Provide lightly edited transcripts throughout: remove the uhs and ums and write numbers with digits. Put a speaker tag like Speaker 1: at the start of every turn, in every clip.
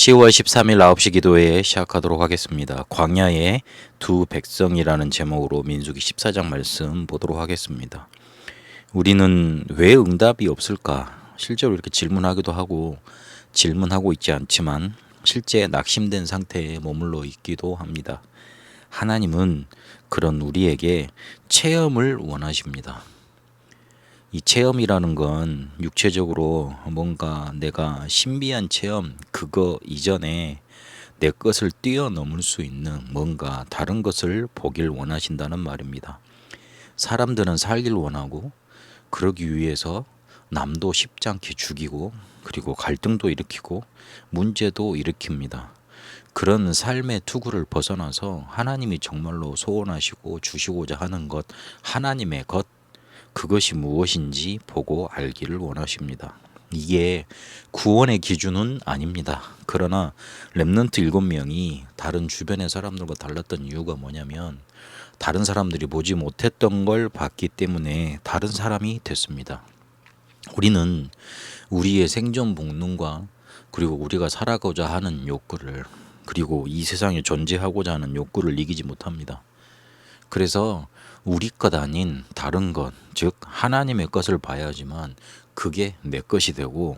Speaker 1: 10월 13일 9시 기도회 시작하도록 하겠습니다. 광야의 두 백성이라는 제목으로 민수기 14장 말씀 보도록 하겠습니다. 우리는 왜 응답이 없을까? 실제로 이렇게 질문하기도 하고 질문하고 있지 않지만 실제 낙심된 상태에 머물러 있기도 합니다. 하나님은 그런 우리에게 체험을 원하십니다. 이 체험이라는 건 육체적으로 뭔가 내가 신비한 체험, 그거 이전에 내 것을 뛰어넘을 수 있는 뭔가 다른 것을 보길 원하신다는 말입니다. 사람들은 살길 원하고 그러기 위해서 남도 쉽지 않게 죽이고 그리고 갈등도 일으키고 문제도 일으킵니다. 그런 삶의 투구를 벗어나서 하나님이 정말로 소원하시고 주시고자 하는 것, 하나님의 것, 그것이 무엇인지 보고 알기를 원하십니다. 이게 구원의 기준은 아닙니다. 그러나 렘넌트 7명이 다른 주변의 사람들과 달랐던 이유가 뭐냐면 다른 사람들이 보지 못했던 걸 봤기 때문에 다른 사람이 됐습니다. 우리는 우리의 생존 본능과 그리고 우리가 살아가고자 하는 욕구를 그리고 이 세상에 존재하고자 하는 욕구를 이기지 못합니다. 그래서 우리 것 아닌 다른 것, 즉 하나님의 것을 봐야지만 그게 내 것이 되고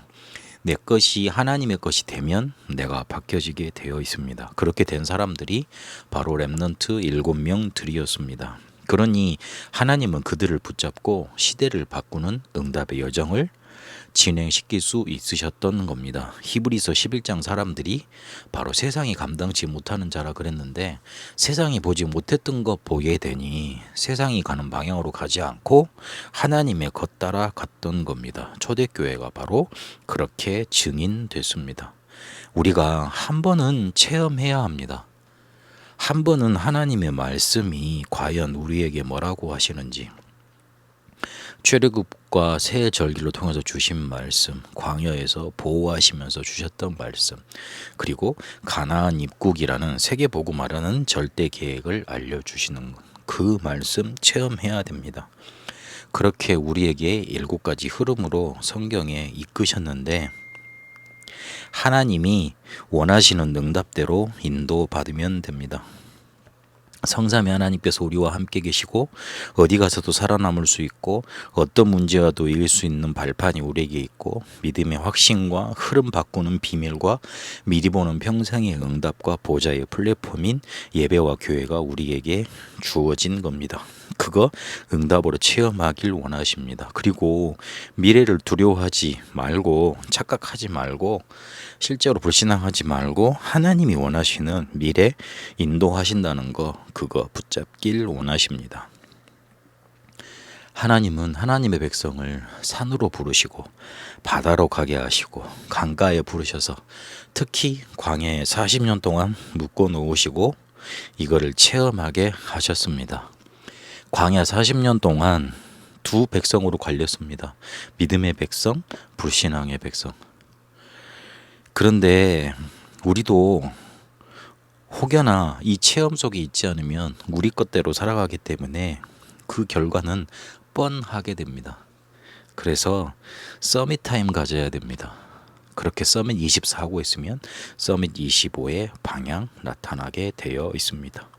Speaker 1: 내 것이 하나님의 것이 되면 내가 바뀌어지게 되어 있습니다. 그렇게 된 사람들이 바로 렘넌트 7명들이었습니다. 그러니 하나님은 그들을 붙잡고 시대를 바꾸는 응답의 여정을 진행시킬 수 있으셨던 겁니다. 히브리서 11장 사람들이 바로 세상이 감당치 못하는 자라 그랬는데 세상이 보지 못했던 것 보게 되니 세상이 가는 방향으로 가지 않고 하나님의 것 따라 갔던 겁니다. 초대교회가 바로 그렇게 증인됐습니다. 우리가 한 번은 체험해야 합니다. 한 번은 하나님의 말씀이 과연 우리에게 뭐라고 하시는지, 출애굽과 새 절기를 통해서 주신 말씀, 광야에서 보호하시면서 주셨던 말씀, 그리고 가나안 입국이라는 세계 복음화라는 절대 계획을 알려주시는 그 말씀 체험해야 됩니다. 그렇게 우리에게 7가지 흐름으로 성경에 이끄셨는데 하나님이 원하시는 응답대로 인도받으면 됩니다. 성삼위 하나님께서 우리와 함께 계시고 어디 가서도 살아남을 수 있고 어떤 문제와도 이길 수 있는 발판이 우리에게 있고 믿음의 확신과 흐름 바꾸는 비밀과 미리 보는 평생의 응답과 보좌의 플랫폼인 예배와 교회가 우리에게 주어진 겁니다. 그거 응답으로 체험하길 원하십니다. 그리고 미래를 두려워하지 말고 착각하지 말고 실제로 불신앙하지 말고 하나님이 원하시는 미래 인도하신다는 거 그거 붙잡길 원하십니다. 하나님은 하나님의 백성을 산으로 부르시고 바다로 가게 하시고 강가에 부르셔서 특히 광야에 40년 동안 묶어 놓으시고 이거를 체험하게 하셨습니다. 광야 40년 동안 두 백성으로 갈렸습니다. 믿음의 백성, 불신앙의 백성. 그런데 우리도 혹여나 이 체험 속에 있지 않으면 우리 것대로 살아가기 때문에 그 결과는 뻔하게 됩니다. 그래서 서밋 타임 가져야 됩니다. 그렇게 서밋 24 하고 있으면 서밋 25의 방향 나타나게 되어 있습니다.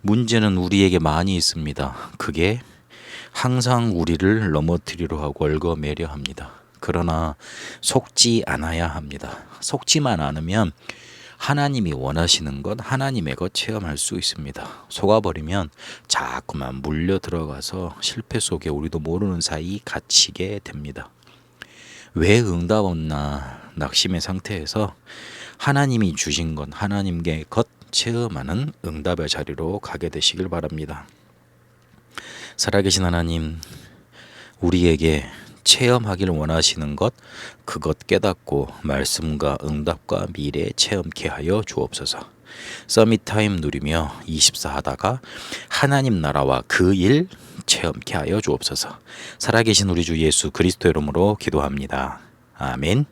Speaker 1: 문제는 우리에게 많이 있습니다. 그게 항상 우리를 넘어뜨리려 하고 얽어매려 합니다. 그러나 속지 않아야 합니다. 속지만 않으면 하나님이 원하시는 것, 하나님의 것 체험할 수 있습니다. 속아버리면 자꾸만 물려 들어가서 실패 속에 우리도 모르는 사이 갇히게 됩니다. 왜 응답 없나 낙심의 상태에서 하나님이 주신 것, 하나님의 것 체험하는 응답의 자리로 가게 되시길 바랍니다. 살아계신 하나님, 우리에게 체험하길 원하시는 것, 그것 깨닫고 말씀과 응답과 미래 체험케 하여 주옵소서. 서밋 타임 누리며 24 하다가 하나님 나라와 그 일 체험케 하여 주옵소서. 살아계신 우리 주 예수 그리스도 이름으로 기도합니다. 아멘.